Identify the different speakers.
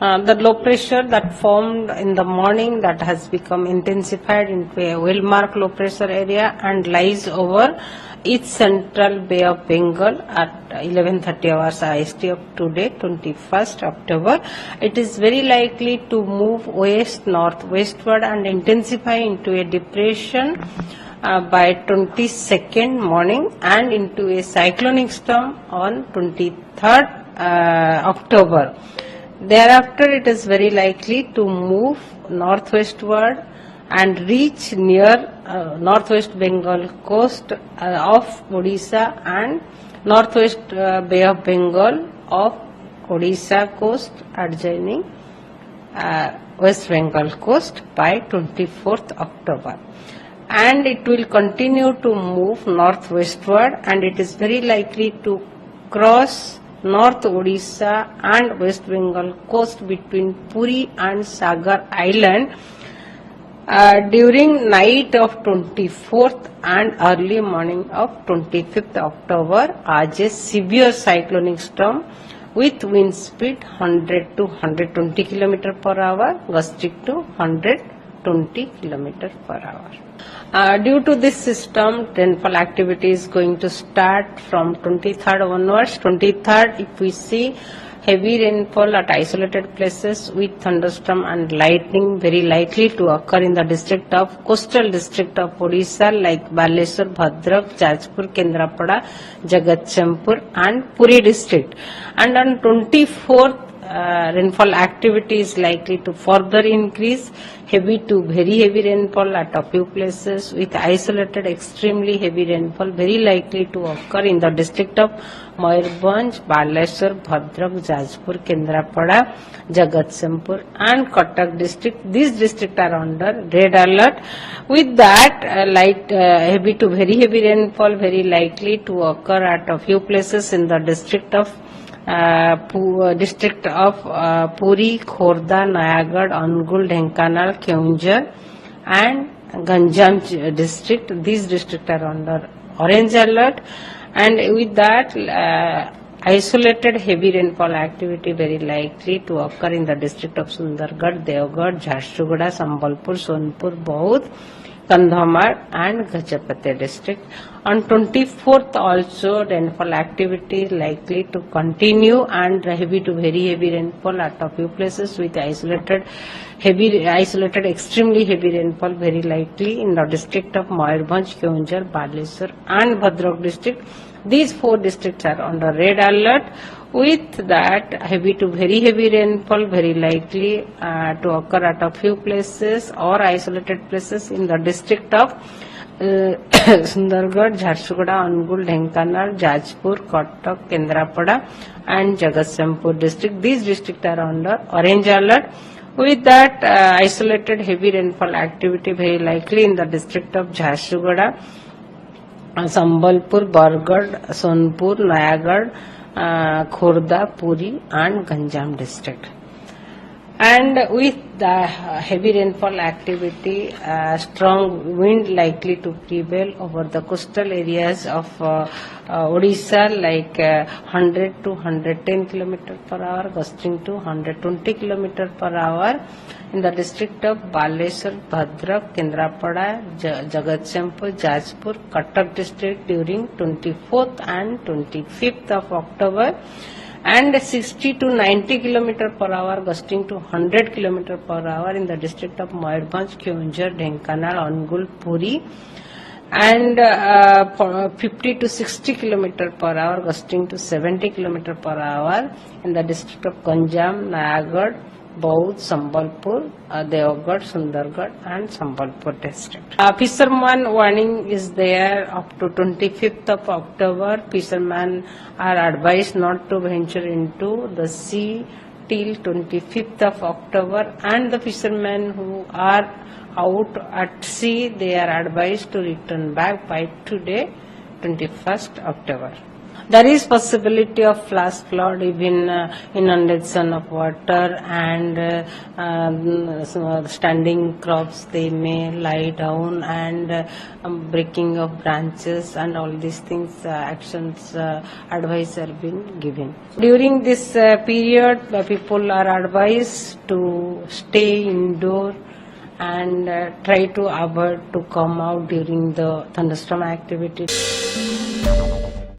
Speaker 1: The low pressure that formed in the morning that has become intensified into a well-marked low pressure area and lies over east central Bay of Bengal at 11:30 hours IST of today, 21st October. It is very likely to move west-northwestward and intensify into a depression by 22nd morning and into a cyclonic storm on 23rd October. Thereafter, it is very likely to move northwestward and reach near northwest Bengal coast of Odisha and northwest Bay of Bengal of Odisha coast adjoining West Bengal coast by 24th October. And it will continue to move northwestward, and it is very likely to cross North Odisha and West Bengal coast between Puri and Sagar Island during night of 24th and early morning of 25th October as a severe cyclonic storm with wind speed 100 to 120 km per hour, gusting to 120 km per hour. Due to this system, rainfall activity is going to start from 23rd onwards. 23rd, if we see heavy rainfall at isolated places with thunderstorm and lightning very likely to occur in the coastal district of Odisha like Baleshwar, Bhadrak, Jajpur, Kendrapada, Jagatsinghpur and Puri district. And on 24th, rainfall activity is likely to further increase. Heavy to very heavy rainfall at a few places with isolated extremely heavy rainfall very likely to occur in the district of Mayurbhanj, Baleshwar, Bhadrak, Jajpur, Kendrapada, Jagatsinghpur and Cuttack district. These districts are under red alert. With that, heavy to very heavy rainfall very likely to occur at a few places in the district of Puri, Khorda, Nayagad, Angul, Dhenkanal, Keonjhar and Ganjam district. These districts are under orange alert, and with that isolated heavy rainfall activity very likely to occur in the district of Sundargarh, Devgarh, Jharsuguda, Sambalpur, Sonpur, Baud, Kandhamar and Gajapati district. On 24th also rainfall activity is likely to continue and heavy to very heavy rainfall at a few places with isolated extremely heavy rainfall very likely in the district of Mayurbhanj, Keonjhar, Baleshwar and Bhadrak district. These four districts are under red alert. With that, heavy to very heavy rainfall very likely to occur at a few places or isolated places in the district of Sundargarh, Jharsuguda, Angul, Dhenkanal, Jajpur, Cuttack, Kendrapada and Jagatsinghpur district. These districts are under orange alert. With that, isolated heavy rainfall activity very likely in the district of Jharsuguda, Sambalpur, Bargarh, Sonpur, Nayagad, Khorda, Puri and Ganjam district. And with the heavy rainfall activity, strong wind likely to prevail over the coastal areas of Odisha like 100 to 110 km per hour, gusting to 120 km per hour in the district of Baleshwar, Bhadrak, Kendrapada, Jagatsinghpur, Jajpur, Cuttack district during 24th and 25th of October. And 60 to 90 km per hour, gusting to 100 km per hour in the district of Mayurbhanj, Keonjhar, Dhenkanal, Angul, Puri, and 50 to 60 km per hour, gusting to 70 km per hour in the district of Ganjam, Nayagad, Baud, Sambalpur, Devgarh, Sundargarh and Sambalpur district. Fisherman warning is there up to 25th of October. Fishermen are advised not to venture into the sea till 25th of October, and the fishermen who are out at sea, they are advised to return back by today, 21st October. There is possibility of flash flood, even inundation of water, and standing crops, they may lie down, and breaking of branches, and all these things, actions, advice are being given. During this period, people are advised to stay indoor and try to avoid to come out during the thunderstorm activity.